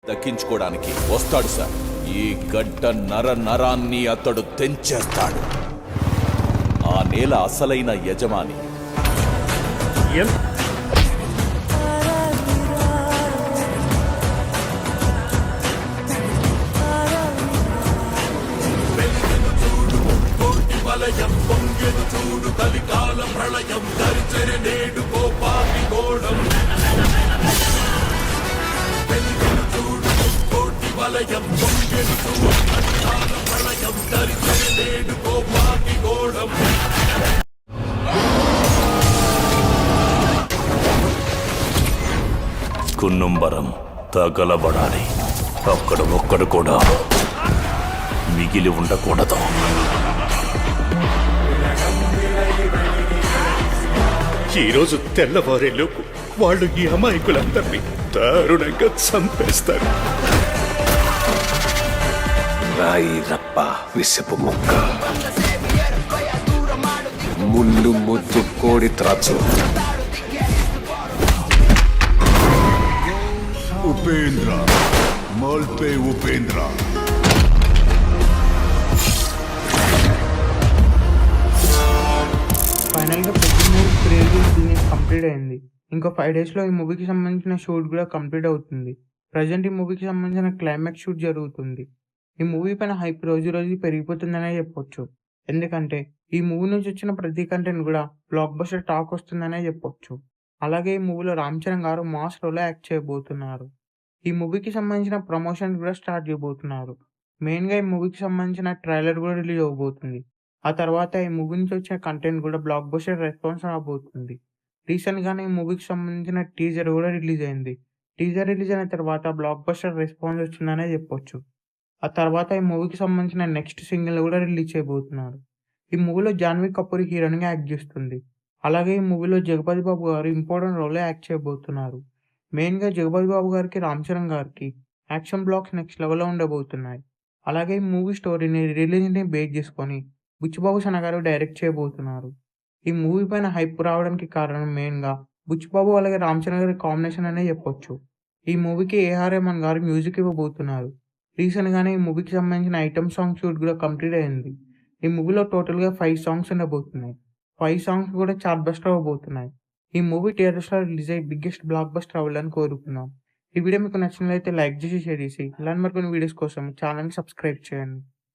దక్కించుకోవడానికి వస్తాడు సార్. ఈ గడ్డ నరాన్ని అతడు తెంచేస్తాడు. ఆ నేల అసలైన యజమాని. చూడు కలికాల ప్రళయం దరిచరి నేడు కోపాకి గోడం చూడు కోటి వలయం పొంగెడు చూడు కలికాల ప్రళయం దరిచరి నేడు కోపాకి గోడం. కున్నుంబరం తగలబడాలి. అక్కడ ఒక్కడు కూడా మిగిలి ఉండకూడదు. ఈరోజు తెల్లవారేలోపు వాళ్ళు ఈ అమాయకులందరినీ దారుణంగా చంపేస్తారు. రాయి రప్ప విసుపు ముక్క ముళ్ళు ముద్దు కోడి త్రాచు. ఉపేంద్ర మల్పే ఉపేంద్ర. ఫైనల్గా ప్రతి మూవీ ప్రీ-రిలీజ్ కంప్లీట్ అయింది. ఇంకో 5 డేస్లో ఈ మూవీకి సంబంధించిన షూట్ కూడా కంప్లీట్ అవుతుంది. ప్రజెంట్ ఈ మూవీకి సంబంధించిన క్లైమాక్స్ షూట్ జరుగుతుంది. ఈ మూవీ పైన హైప్ రోజు పెరిగిపోతుందనే చెప్పొచ్చు. ఎందుకంటే ఈ మూవీ నుంచి వచ్చిన ప్రతి కంటెంట్ కూడా బ్లాక్ బస్టర్ టాక్ వస్తుందనే చెప్పొచ్చు. అలాగే ఈ మూవీలో రామ్ చరణ్ గారు మాస్ రోల్లో యాక్ట్ చేయబోతున్నారు. ఈ మూవీకి సంబంధించిన ప్రమోషన్ కూడా స్టార్ట్ చేయబోతున్నారు. మెయిన్గా ఈ మూవీకి సంబంధించిన ట్రైలర్ కూడా రిలీజ్ అవబోతుంది. ఆ తర్వాత ఈ మూవీ నుంచి వచ్చే కంటెంట్ కూడా బ్లాక్ బస్టర్ రెస్పాన్స్ రాబోతుంది. రీసెంట్గానే ఈ మూవీకి సంబంధించిన టీజర్ కూడా రిలీజ్ అయింది. టీజర్ రిలీజ్ అయిన తర్వాత బ్లాక్ బస్టర్ రెస్పాన్స్ వచ్చిందనే చెప్పొచ్చు. ఆ తర్వాత ఈ మూవీకి సంబంధించిన నెక్స్ట్ సింగిల్ కూడా రిలీజ్ చేయబోతున్నారు. ఈ మూవీలో జాన్వీ కపూర్ హీరోయిన్గా యాక్ట్ చేస్తుంది. అలాగే ఈ మూవీలో జగపతి బాబు గారు ఇంపార్టెంట్ రోల్లో యాక్ట్ చేయబోతున్నారు. మెయిన్గా జగపతి బాబు గారికి రామ్ చరణ్ గారికి యాక్షన్ బ్లాక్స్ నెక్స్ట్ లెవెల్లో ఉండబోతున్నాయి. అలాగే ఈ మూవీ స్టోరీని రిలీజ్ని బేస్ చేసుకొని బుచ్చిబాబు సన గారు డైరెక్ట్ చేయబోతున్నారు. ఈ మూవీ పైన హైప్ రావడానికి కారణం మెయిన్గా బుచ్చిబాబు అలాగే రామ్ చరణ్ గారి కాంబినేషన్ అనే చెప్పొచ్చు. ఈ మూవీకి ఏఆర్ రెహమాన్ గారు మ్యూజిక్ ఇవ్వబోతున్నారు. రీసెంట్గానే ఈ మూవీకి సంబంధించిన ఐటమ్ సాంగ్ షూట్ కూడా కంప్లీట్ అయింది. ఈ మూవీలో టోటల్గా 5 సాంగ్స్ ఉండబోతున్నాయి. 5 సాంగ్స్ కూడా చార్ట్ బస్టర్ అవ్వబోతున్నాయి. ఈ మూవీ థియేటర్స్లో రిలీజ్ అయ్యి బిగ్గెస్ట్ బ్లాక్ బస్టర్ అవ్వాలని కోరుకున్నాం. ఈ వీడియో మీకు నచ్చినట్లయితే లైక్ చేసి షేర్ చేసి ఇలాంటి మరికొన్ని వీడియోస్ కోసం ఛానల్ని సబ్స్క్రైబ్ చేయండి.